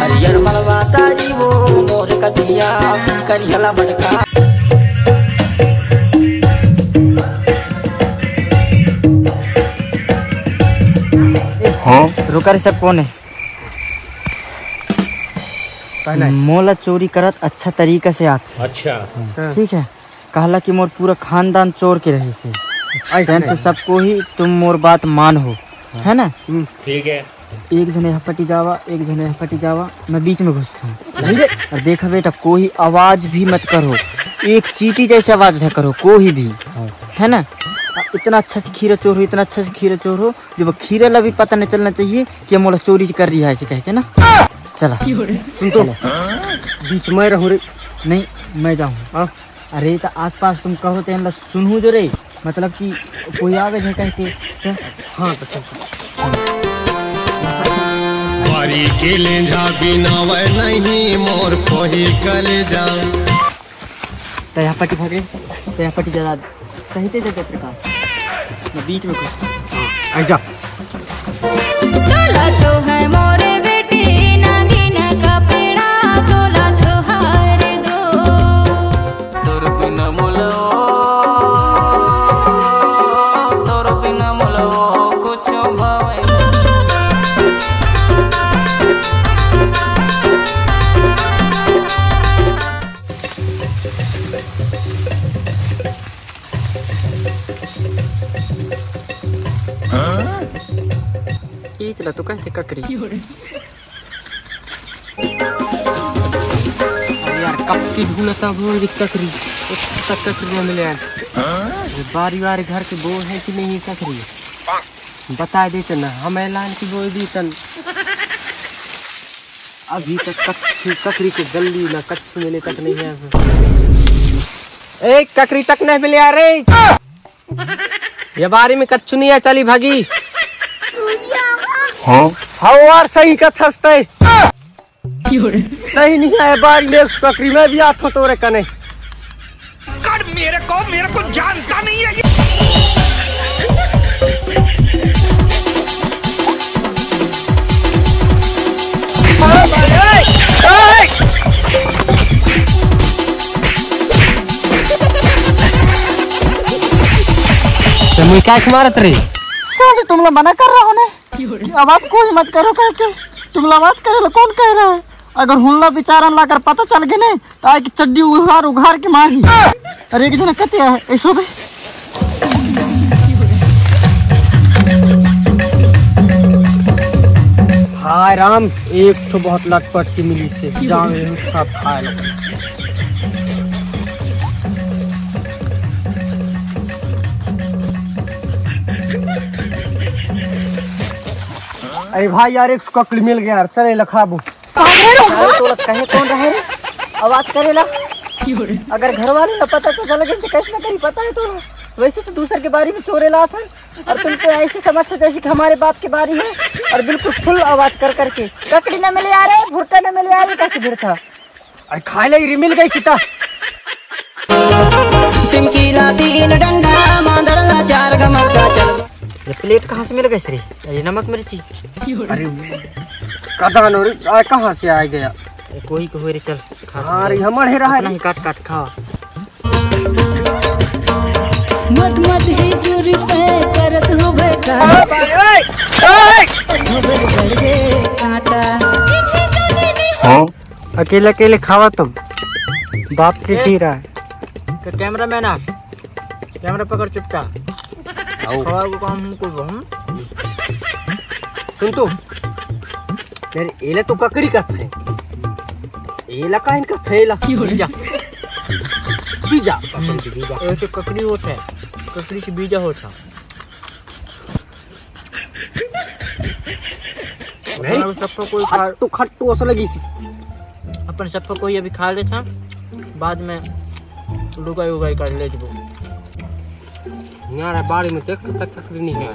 हरियर मलवा तारी वो मोर कतिया करिहला बटका। हाँ रुका रे, सब कौन है? मोला चोरी करत अच्छा तरीका से आप। अच्छा ठीक है, कहला कि मोर पूरा खानदान चोर के रहे से से सबको ही तुम मोर बात मान हो, है ना? ठीक है। एक जने यहाँ पटी जावा, एक जने यहाँ पटी जावा, मैं बीच में घुसता हूँ। और देखा बेटा, कोई आवाज भी मत करो, एक चींटी जैसे आवाज है करो, कोई भी, है ना? इतना अच्छा से खीरा चोर हो, इतना अच्छा से खीरा चोर हो, जब खीरा ला भी पता नहीं चलना चाहिए कि मोला चोरी कर रही है ऐसे कह के ना। चला तुम तो बीच में रहो रे। नहीं मैं जाऊँ। अरे तो आस पास तुम कहो तो सुनू जो रे, मतलब कि कोई आवे है कह के। हाँ तो चल। बारी के लेंझा बिना वह नहीं मोर कोही कले जा। तया पटी भागे, तया पटी जला कहते थे प्रकाश, मैं बीच में घुस। आजा। तोला छो है मोरे बेटी नागिन का पेड़ा, तोला छो हारे दो। तोर बिना मुलो कुछ भावे। चला तो कहते ककरी। अरे यार कब की ढूंढता वो ककरी, तक ककरी न मिले। बारी बारी घर के बो है कि नहीं ककरी, बता देते ना, हम ऐलान की बोल दी तन। अभी तक ककरी के गली ना कच्छ मिले तक नहीं है। एक ककरी तक नहीं मिले यारे। ये बारी में कच्छु नहीं है, चली भागी। हाँ यार सही का थसते सही नहीं है। बारी में ककरी में भी आथो तोरे कने कर मेरे को जानता नहीं है ये। तुम क्या मारत रे? तुम लोग मना कर रहा हो ना, आवाज कोई मत करो कह के। तुम लोग आवाज करे कौन कह रहा है? अगर हुनला बिचारा ला कर पता चल गए ना तो आए की चड्डी उघार के मारी। अरे एक जना कहते है ऐसो बे। हाय राम, एक तो बहुत लटपट की मिली से जान सब खाए लगा। अरे भाई यार एक ककड़ी मिल गया यार, चले लखाबू। तो कहे कौन रहे रे? आवाज करेला। अगर घर वाले ना पता तो चल गए तो कैसे ना करी, पता है तो। वैसे तो दूसरे के बारी में चोरे ला था, और तुम तो ऐसे समझते जैसे कि हमारे बाप की बारी है, और बिल्कुल फुल आवाज कर करके ककड़ी न मिले आ रहे, भुट्टा न मिले आ रहे, कैसे फिर था? अरे खाए लगी मिल गई सीता। ये प्लेट कहाँ से मिल गई श्री? ये नमक मिर्ची। अरे कदान और कहाँ से आ गया? कोई को रे, चल खा। अरे हमर है रहा नहीं, काट काट खा। मत मत ही पूरी पे करत हो बेटा, काटा। हाँ अकेले अकेले खावा तुम, बाप के खीरा है। तो कैमरा मैन आप कैमरा पकड़ चुपटा। काम सुन तो मेरे एला तो ककड़ी का थे, एला का इनका थैला बीजा बीजा ऐसे ककड़ी होता है, ककड़ी से बीजा होता। नहीं सबको कोई खट्टू ओस लगी सी। अपन सबको कोई अभी खा ले था, बाद में लुगाई उगाई कर ले जब। यार बाड़ी में देख तक ककड़ी नहीं है।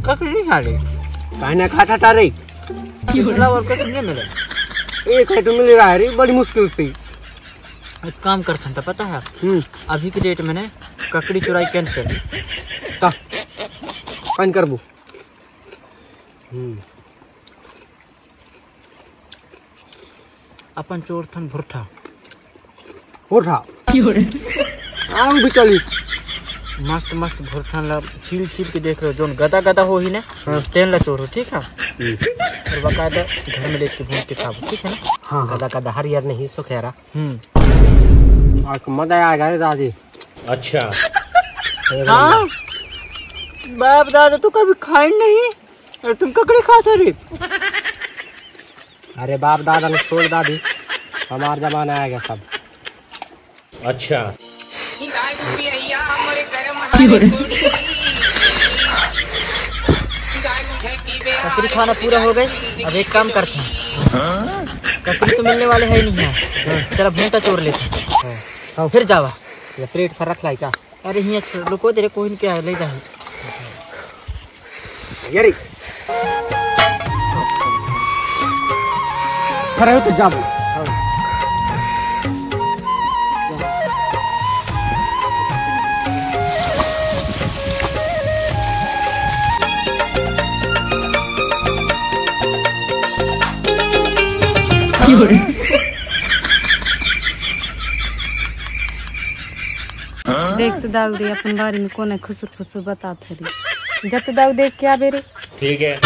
ककड़ी नहीं खा ले, कहने खाता था रे। और ककड़ी नहीं मिले। एक है तो मिल रहा है रे, बड़ी मुश्किल से। एक काम करता था पता है, अभी की डेट में ने ककड़ी चुराई कैंसिल। कौन करबू? अपन चोर थन भुट्टा उठा आम भी चली मस्त मस्त भुट्टा ला छील छील के देख रहे हो, जोन गदा गदा हो ही ना तेल ला चोर हो, ठीक है। और बकायदा घर में लेके भून के खाओ, ठीक है ना। हाँ गदा गदा हरियर नहीं सुखेरा। और मजा आएगा रे दादी। अच्छा हाँ बाप दादा तो कभी खाए नहीं, और तुम ककड़ी खाते रे। अरे बाप दादा ने छोड़ दादी, हमार जमाना आएगा सब। अच्छा ककड़ी खाना पूरा हो गए, अब एक काम करते हैं, ककड़ी तो मिलने वाले है नहीं है, चलो भूंटा चोर लेते हैं। फिर जावा ये प्लेट पर रख लाई क्या? अरे यहाँ रुको तेरे कोई नहीं क्या ले जा। यारी खड़े हो तो जाओ। देख तो दाऊ रे अपन बारे में कोने खुसुर खुसुर बताते रे, जब तो दाऊ देख के आबे रे। ठीक है।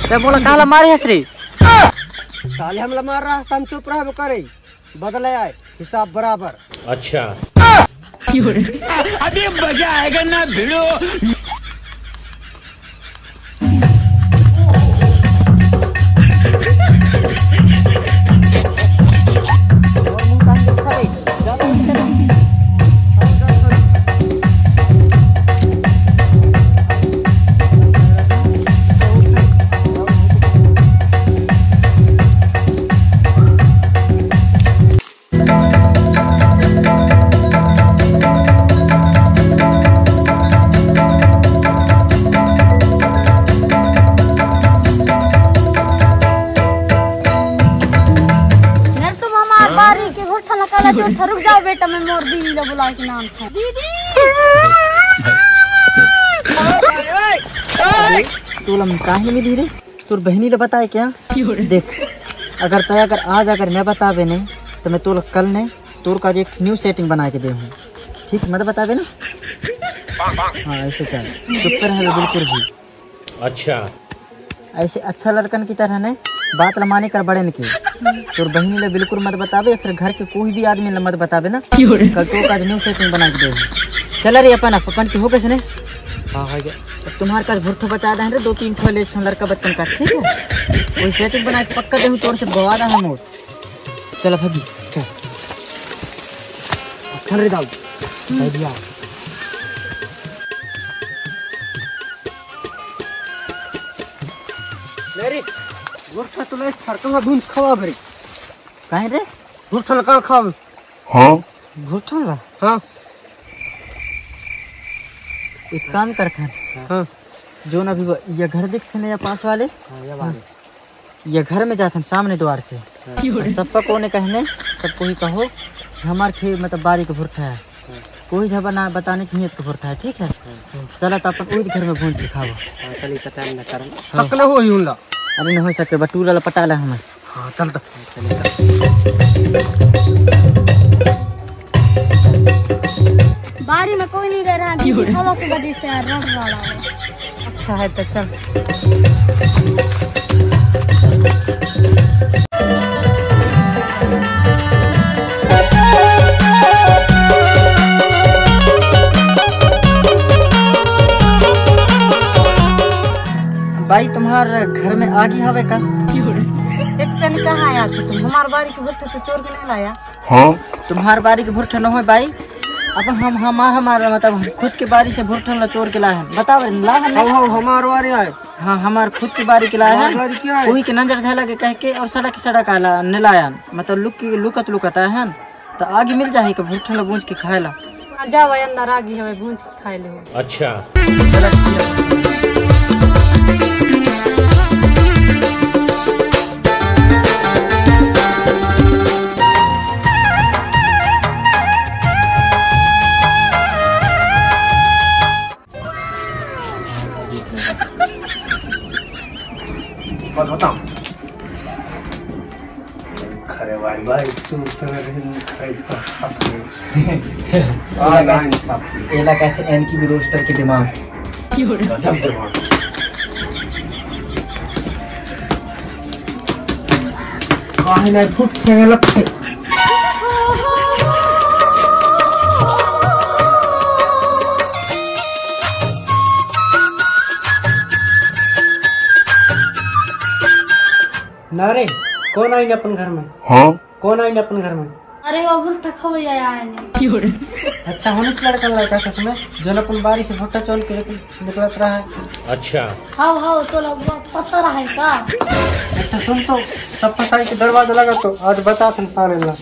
क्या बोला काला मारे हसरी साले हमला मार रहा हम चुप रहे करे, बदले आए हिसाब बराबर। अच्छा अभी मजा आएगा ना भिड़ो। रुक जाओ बेटा, मैं मोर दीदी ला बुला के नाम था। दीदी तू लम काहे मिली रे, तोर बहनी ले बताए क्या? देख अगर तय अगर आज अगर न बतावे ने तो मैं तोर कल ने तोर का एक न्यू सेटिंग बना के दे हूँ, ठीक मत बतावे ना। हाँ ऐसे चल चुप रहे बिल्कुल भी। अच्छा ऐसे अच्छा लड़कन की तरह ने बात लमाने कर बड़े की तोर बहनी ले बिल्कुल मत बतावे, फिर घर के कोई भी आदमी ले मत बतावे ना। कल तो का न्यू सेटिंग बना के दे। चल रे अपन की हो कैसे ने। हाँ हो गया, तुम्हारे पास भुट्ठो बचा दे रे, 2-3 ठो ले लड़का बच्चन का, ठीक है। कोई सेटिंग बना के पक्का दे तोर से गवा दा है मोर। चल भागी चल खल रे दाऊ दिया। मेरी भुट्टा तो मैं फरकंगा भून खवा भरी काहे रे भुट्टा का खाव। हाँ भुट्ठो बा। हाँ एक काम करते हैं, हाँ जो ना अभी ये घर दिखते ना या पास वाले, ये घर में जाते हैं सामने द्वार से। सबका कोने कहने सबको ही कहो हमारे खेत मतलब बारी का भुट्टा है, कोई झबना बताने की नियत का भुट्टा है, ठीक है। चला तो अपन उस घर में भून के खाओ। चली तो टाइम न करन सकले हो ही हुंला। अरे नहीं हो सके बटूरा ला पटा ला हमें। हाँ चल तो बारी में कोई नहीं रह रहा, दीदी हवा की वजह से रड़ रहा है। अच्छा है तो चल। भाई तुम्हारे घर में आगी हवे का? एक तन कहाँ आया कि तुम हमारे बारी के भुट्टे तो चोर के नहीं लाया। हाँ तुम्हार बारी के भुट्टा न हो भाई, अपन हमारा मतलब खुद के बारी से भुट्टा ला चोर के लाए हैं। बताओ ला है हाँ हाँ हमार वारी आए। हाँ हमार खुद की बारी के लाए हमार बारी क्या हैं, है? कोई के नजर धैला के कह के और सड़क आला न लाया, मतलब लुकत आया है तो आगे मिल जाए कि भुट्टा ला भूंज के खाए ला। जाओ अंदर आगी हवे भूंज के खाए ले हो। अच्छा एला कहते हैं एनकी भी रोस्टर के दिमाग। काहे ना फुट के लगते ना रे कौन आई अपन घर में? हाँ कौन आई अपन घर में? अरे बाबू ठखा हो जाए आए ने। अच्छा होने का लड़का था उसमें जो न अपन बारी से भुट्टा चोल के निकलत रहा है। अच्छा हाँ तो लगभग पसरा है का। अच्छा सुन तो सब फसाई के दरवाजा लगा तो आज बता तुम सारे ला